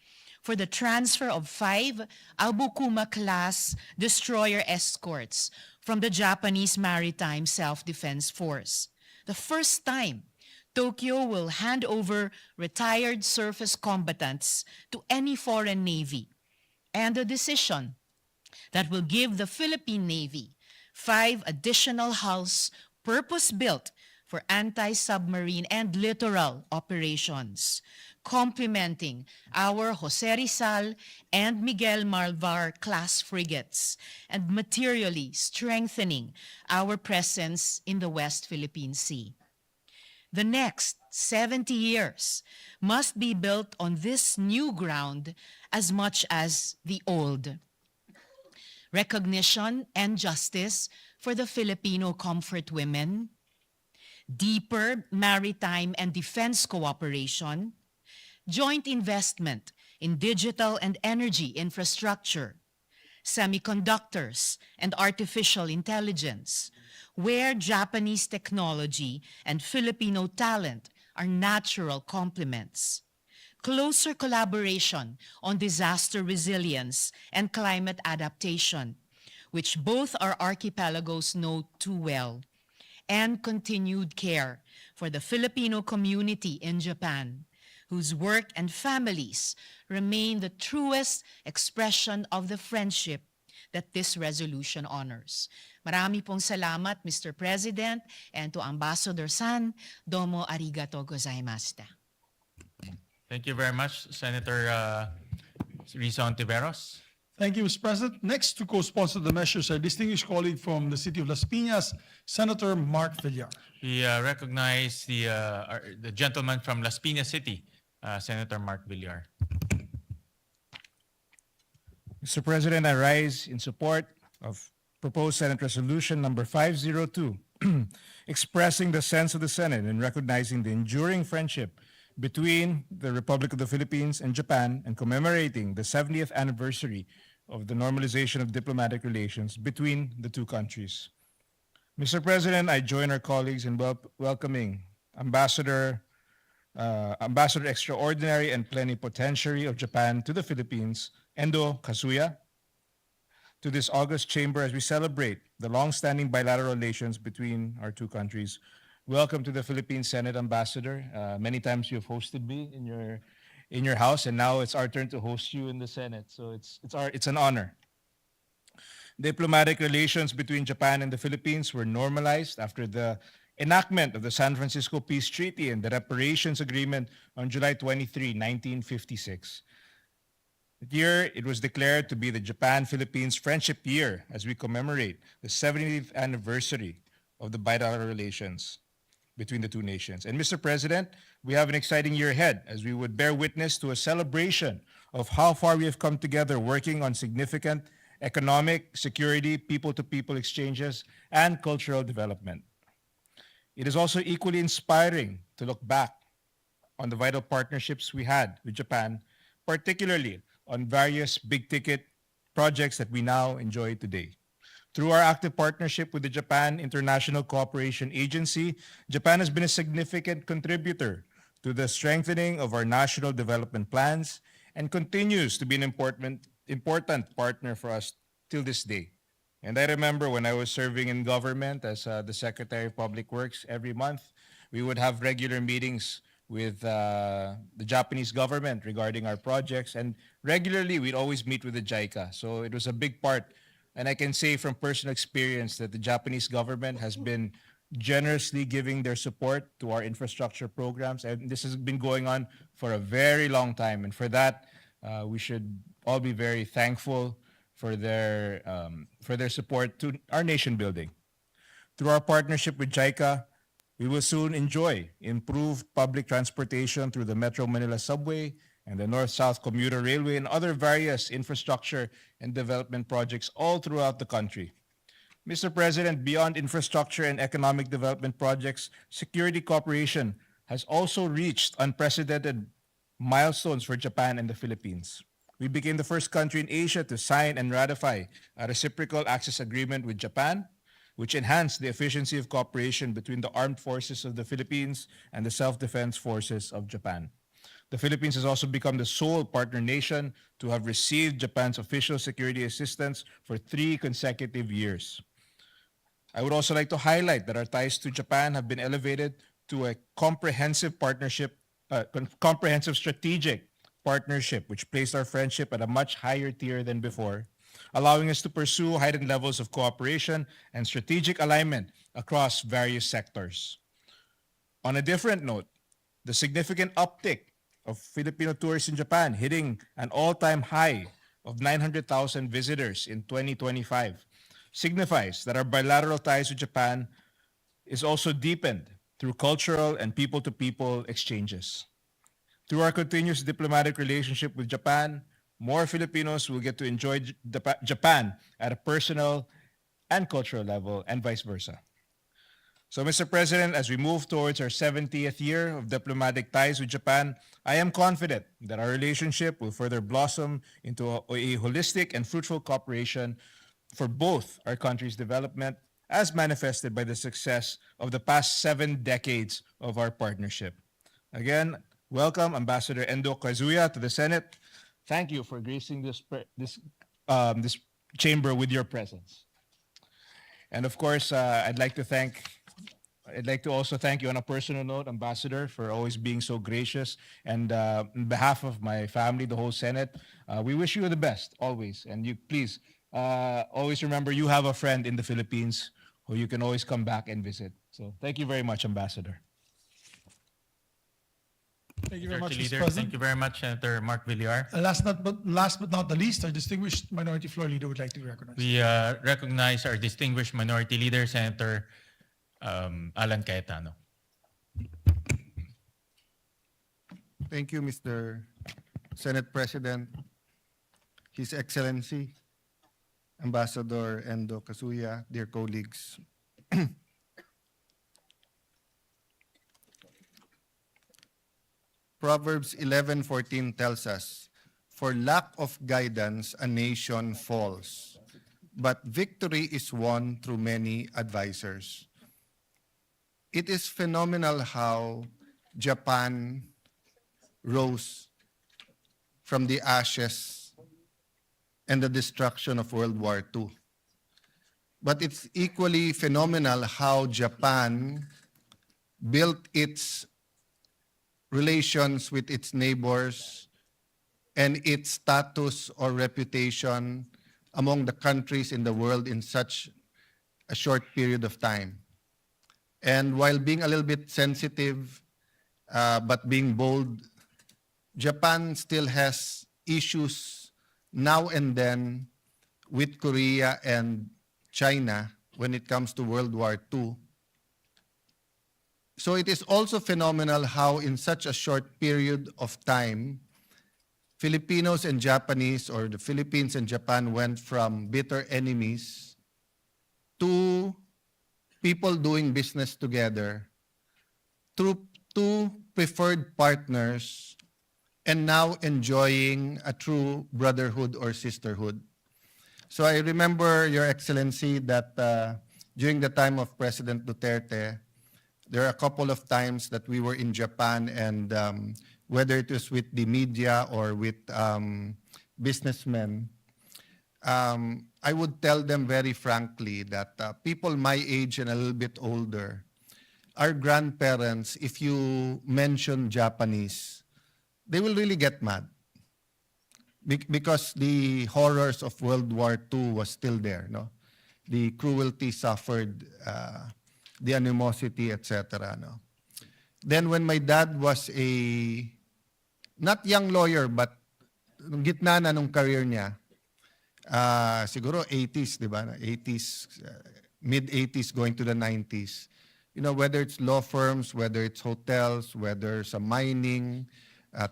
Speaker 10: for the transfer of 5 Abukuma-class destroyer escorts from the Japanese Maritime Self-Defense Force. The first time Tokyo will hand over retired surface combatants to any foreign navy, and a decision that will give the Philippine Navy 5 additional hulls purpose-built for anti-submarine and littoral operations, complementing our Jose Rizal and Miguel Malvar class frigates, and materially strengthening our presence in the West Philippine Sea. The next 70 years must be built on this new ground as much as the old. recognition and justice for the Filipino comfort women, deeper maritime and defense cooperation, joint investment in digital and energy infrastructure, semiconductors, and artificial intelligence, where Japanese technology and Filipino talent are natural complements. Closer collaboration on disaster resilience and climate adaptation, which both our archipelagos know too well, and continued care for the Filipino community in Japan, whose work and families remain the truest expression of the friendship that this resolution honors. Marami pong salamat, Mr. President, and to Ambassador San, domo arigato gozaimashita.
Speaker 2: Thank you very much, Senator Risa Ontiveros.
Speaker 3: Thank you, Mr. President. Next to co-sponsor the measures, our distinguished colleague from the city of Las Piñas, Senator Mark Villar.
Speaker 2: We recognize the gentleman from Las Piñas City, Senator Mark Villar.
Speaker 11: Mr. President, I rise in support of proposed Senate Resolution number 502, expressing the sense of the Senate and recognizing the enduring friendship between the Republic of the Philippines and Japan and commemorating the 70th anniversary of the normalization of diplomatic relations between the two countries. Mr. President, I join our colleagues in welcoming Ambassador Extraordinary and Plenipotentiary of Japan to the Philippines, Endo Kazuya, to this August chamber as we celebrate the long-standing bilateral relations between our two countries. Welcome to the Philippine Senate, Ambassador. Many times you have hosted me in your house, and now it's our turn to host you in the Senate. So it's an honor. Diplomatic relations between Japan and the Philippines were normalized after the enactment of the San Francisco Peace Treaty and the Reparations Agreement on July 23, 1956. That year, it was declared to be the Japan-Philippines Friendship Year as we commemorate the 70th anniversary of the bilateral relations between the two nations. And Mr. President, we have an exciting year ahead as we would bear witness to a celebration of how far we have come together working on significant economic, security, people-to-people exchanges, and cultural development. It is also equally inspiring to look back on the vital partnerships we had with Japan, particularly on various big-ticket projects that we now enjoy today. Through our active partnership with the Japan International Cooperation Agency, Japan has been a significant contributor to the strengthening of our national development plans and continues to be an important partner for us till this day. And I remember when I was serving in government as the Secretary of Public Works, every month we would have regular meetings with the Japanese government regarding our projects, and regularly we'd always meet with the JICA. So it was a big part. And I can say from personal experience that the Japanese government has been generously giving their support to our infrastructure programs. And this has been going on for a very long time. And for that, we should all be very thankful for their support to our nation building. Through our partnership with JICA, we will soon enjoy improved public transportation through the Metro Manila Subway and the North-South Commuter Railway and other various infrastructure and development projects all throughout the country. Mr. President, beyond infrastructure and economic development projects, security cooperation has also reached unprecedented milestones for Japan and the Philippines. We became the first country in Asia to sign and ratify a reciprocal access agreement with Japan, which enhanced the efficiency of cooperation between the armed forces of the Philippines and the self-defense forces of Japan. The Philippines has also become the sole partner nation to have received Japan's official security assistance for 3 consecutive years. I would also like to highlight that our ties to Japan have been elevated to a comprehensive strategic partnership, which placed our friendship at a much higher tier than before, allowing us to pursue heightened levels of cooperation and strategic alignment across various sectors. On a different note, the significant uptick of Filipino tourists in Japan, hitting an all-time high of 900,000 visitors in 2025, signifies that our bilateral ties with Japan is also deepened through cultural and people-to-people exchanges. Through our continuous diplomatic relationship with Japan, more Filipinos will get to enjoy Japan at a personal and cultural level, and vice versa. So, Mr. President, as we move towards our 70th year of diplomatic ties with Japan, I am confident that our relationship will further blossom into a holistic and fruitful cooperation for both our countries' development, as manifested by the success of the past 7 decades of our partnership. Again, welcome Ambassador Endo Kazuya to the Senate. Thank you for gracing this chamber with your presence. And of course, I'd like to also thank you on a personal note, Ambassador, for always being so gracious. And on behalf of my family, the whole Senate, we wish you the best always. And you please always remember you have a friend in the Philippines who you can always come back and visit. So thank you very much, Ambassador.
Speaker 3: Thank you very much,
Speaker 2: Mr.
Speaker 3: Mr.
Speaker 2: Leader,
Speaker 3: President.
Speaker 2: thank you very much, Senator Mark Villar.
Speaker 3: Last but not the least, our distinguished Minority Floor Leader would like to be recognized.
Speaker 2: We recognize our distinguished Minority Leader, Senator Alan Cayetano.
Speaker 1: Thank you, Mr. Senate President, His Excellency, Ambassador Endo Kazuya, dear colleagues. Proverbs 11:14 tells us, "For lack of guidance, a nation falls, but victory is won through many advisors." It is phenomenal how Japan rose from the ashes and the destruction of World War II. But it's equally phenomenal how Japan built its relations with its neighbors and its status or reputation among the countries in the world in such a short period of time. And while being a little bit sensitive, but being bold, Japan still has issues now and then with Korea and China when it comes to World War II. So it is also phenomenal how in such a short period of time, Filipinos and Japanese, or the Philippines and Japan, went from bitter enemies to people doing business together, to preferred partners, and now enjoying a true brotherhood or sisterhood. So I remember, Your Excellency, that during the time of President Duterte, there are a couple of times that we were in Japan, and whether it was with the media or with businessmen, I would tell them very frankly that people my age and a little bit older, our grandparents, if you mention Japanese, they will really get mad because the horrors of World War II was still there, no? The cruelty suffered, the animosity, etc. No? Then when my dad was a, not young lawyer, but gitna na nung career niya, siguro 80s, di ba? 80s, mid-80s going to the 90s. You know, whether it's law firms, whether it's hotels, whether sa mining,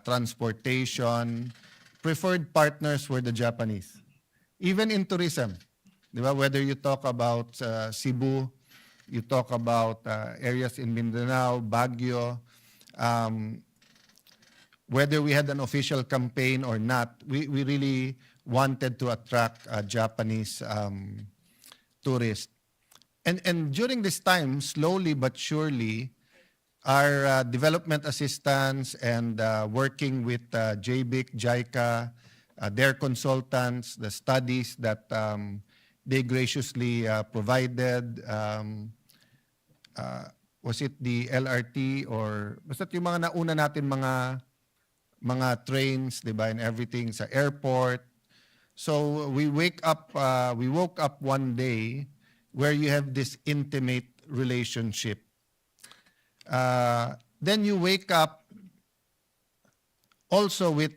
Speaker 1: transportation, preferred partners were the Japanese. Even in tourism, di ba? Whether you talk about Cebu, you talk about areas in Mindanao, Baguio, whether we had an official campaign or not, we really wanted to attract Japanese tourists. And during this time, slowly but surely, our development assistants and working with JBIC, JICA, their consultants, the studies that they graciously provided, was it the LRT or basta yung mga nauna natin mga trains, di ba, and everything sa airport. So we woke up one day where you have this intimate relationship. Then you wake up also with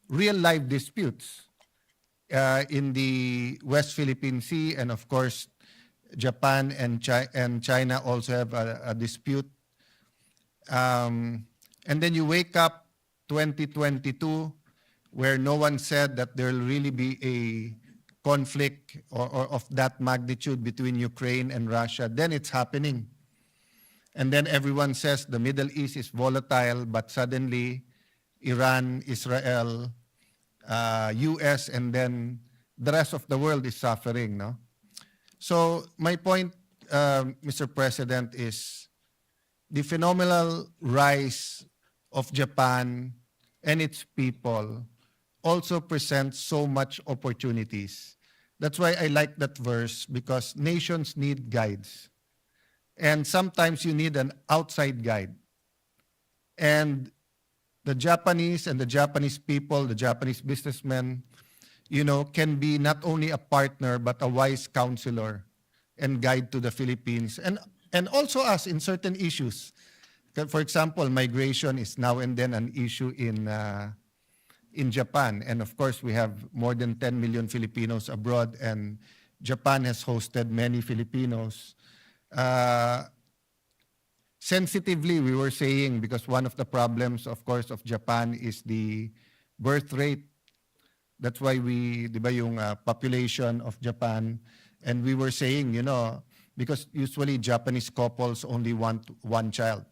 Speaker 1: real life disputes in the West Philippine Sea, and of course Japan and China also have a dispute. And then you wake up 2022
Speaker 12: where no one said that there will really be a conflict or of that magnitude between Ukraine and Russia, then it's happening. And then everyone says the Middle East is volatile, but suddenly Iran, Israel, US, and then the rest of the world is suffering, no? So my point, Mr. President, is the phenomenal rise of Japan and its people also presents so much opportunities. That's why I like that verse, because nations need guides. And sometimes you need an outside guide. And the Japanese and the Japanese people, the Japanese businessmen, you know, can be not only a partner, but a wise counselor and guide to the Philippines. And also us in certain issues. For example, migration is now and then an issue in Japan. And of course, we have more than 10 million Filipinos abroad, and Japan has hosted many Filipinos. Sensitively, we were saying, because one of the problems, of course, of Japan is the birth rate. That's why we, di ba, yung population of Japan, and we were saying, you know, because usually Japanese couples only want one child.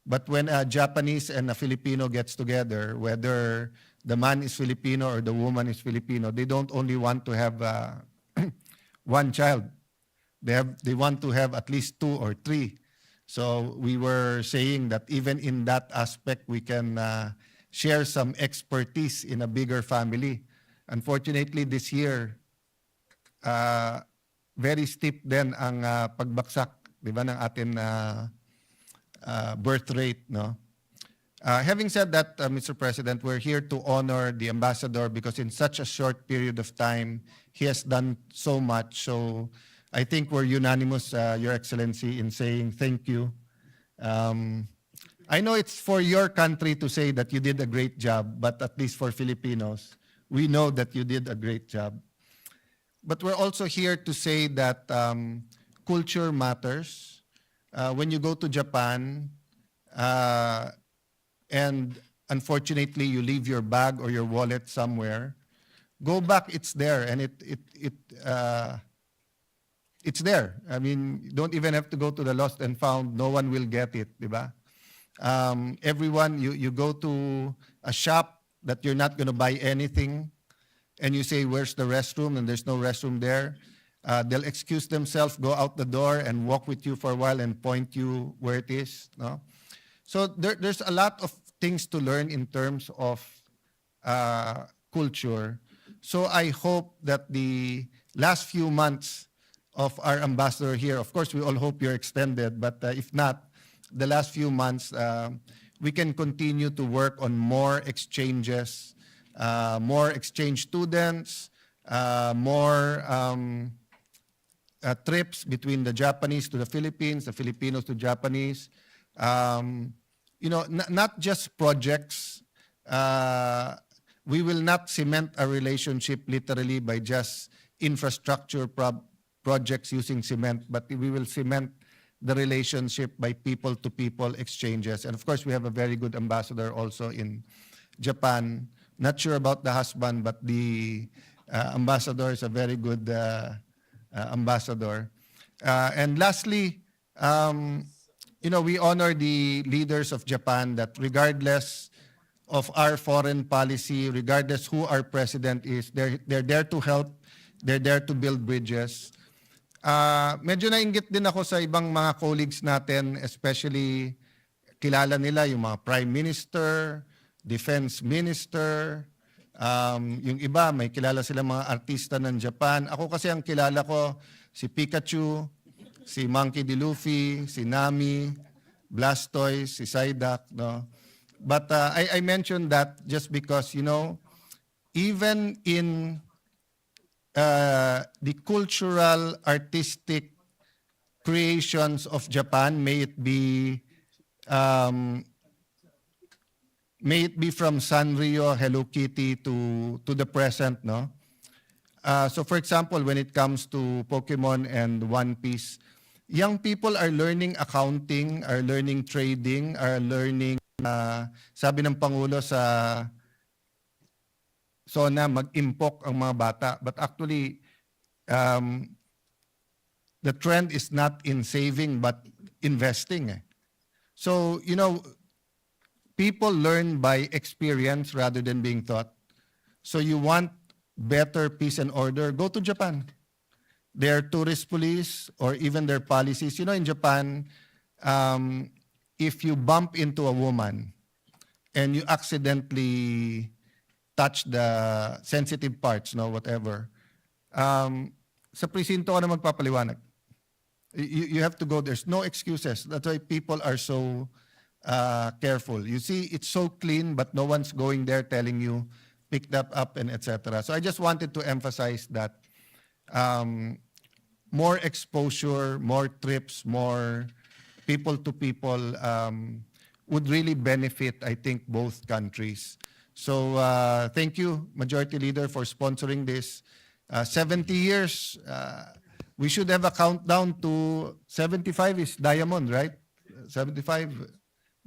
Speaker 12: But when a Japanese and a Filipino gets together, whether the man is Filipino or the woman is Filipino, they don't only want to have one child. They want to have at least 2 or 3. So we were saying that even in that aspect, we can share some expertise in a bigger family. Unfortunately, this year, very steep din ang pagbaksak, di ba, ng atin birth rate, no? Having said that, Mr. President, we're here to honor the ambassador because in such a short period of time, he has done so much. So I think we're unanimous, Your Excellency, in saying thank you. I know it's for your country to say that you did a great job, but at least for Filipinos, we know that you did a great job. But we're also here to say that culture matters. When you go to Japan, and unfortunately you leave your bag or your wallet somewhere, go back, it's there, and it's there. I mean, you don't even have to go to the lost and found. No one will get it, di ba? Everyone, you go to a shop that you're not going to buy anything, and you say, where's the restroom? And there's no restroom there. They'll excuse themselves, go out the door, and walk with you for a while and point you where it is. No? So there's a lot of things to learn in terms of culture. So I hope that the last few months of our ambassador here, of course, we all hope you're extended, but if not, the last few months, we can continue to work on more exchanges, more exchange students, more trips between the Japanese to the Philippines, the Filipinos to Japanese. You know, not just projects. We will not cement a relationship literally by just infrastructure projects using cement, but we will cement the relationship by people-to-people exchanges. And of course, we have a very good ambassador also in Japan. Not sure about the husband, but the ambassador is a very good ambassador. And lastly, you know, we honor the leaders of Japan that regardless of our foreign policy, regardless who our president is, they're there to help, they're there to build bridges. Medyo nainggit din ako sa ibang mga colleagues natin, especially kilala nila yung mga prime minister, defense minister, yung iba may kilala sila mga artista ng Japan. Ako kasi ang kilala ko si Pikachu, si Monkey D. Luffy, si Nami, Blastoise, si Psyduck, no? But I mentioned that just because, you know, even in the cultural, artistic creations of Japan, may it be from Sanrio, Hello Kitty to the present, no? So for example, when it comes to Pokemon and One Piece, young people are learning accounting, are learning trading, are learning, sabi ng Pangulo sa SONA mag-impok ang mga bata. But actually, the trend is not in saving but investing. So, you know, people learn by experience rather than being taught. So you want better peace and order, go to Japan. Their tourist police or even their policies. You know, in Japan, if you bump into a woman and you accidentally touch the sensitive parts, no, whatever, sa presinto ka na magpapaliwanag. You have to go. There's no excuses. That's why people are so careful. You see, it's so clean, but no one's going there telling you, pick that up and etc. So I just wanted to emphasize that more exposure, more trips, more people to people would really benefit, I think, both countries. So thank you, Majority Leader, for sponsoring this. 70 years, we should have a countdown to 75 is diamond, right? 75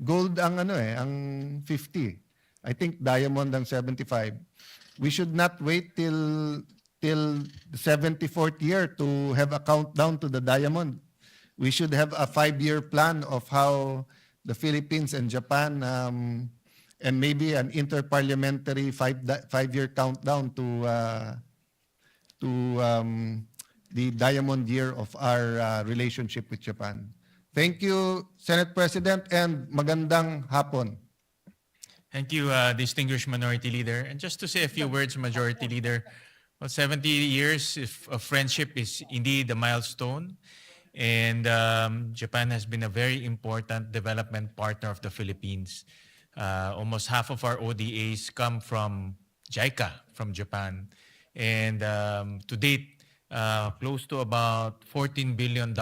Speaker 12: gold ang ang 50. I think diamond ang 75. We should not wait till the 74th year to have a countdown to the diamond. We should have a 5-year plan of how the Philippines and Japan and maybe an interparliamentary 5-year countdown to the diamond year of our relationship with Japan. Thank you, Senate President, and magandang hapon.
Speaker 2: Thank you, distinguished Minority Leader. And just to say a few words, Majority Leader, well, 70 years of friendship is indeed a milestone. And Japan has been a very important development partner of the Philippines. Almost half of our ODAs come from JICA, from Japan. And to date, close to about $14 billion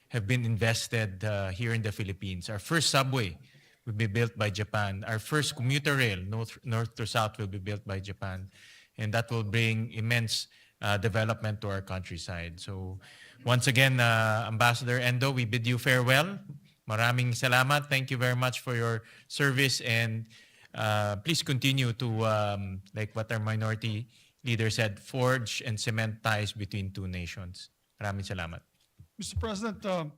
Speaker 2: have been invested here in the Philippines. Our first subway will be built by Japan. Our first commuter rail, north to south, will be built by Japan. And that will bring immense development to our countryside. So once again, Ambassador Endo, we bid you farewell. Maraming salamat. Thank you very much for your service. And please continue to, like what our Minority Leader said, forge and cement ties between two nations. Maraming salamat.
Speaker 3: Mr. President,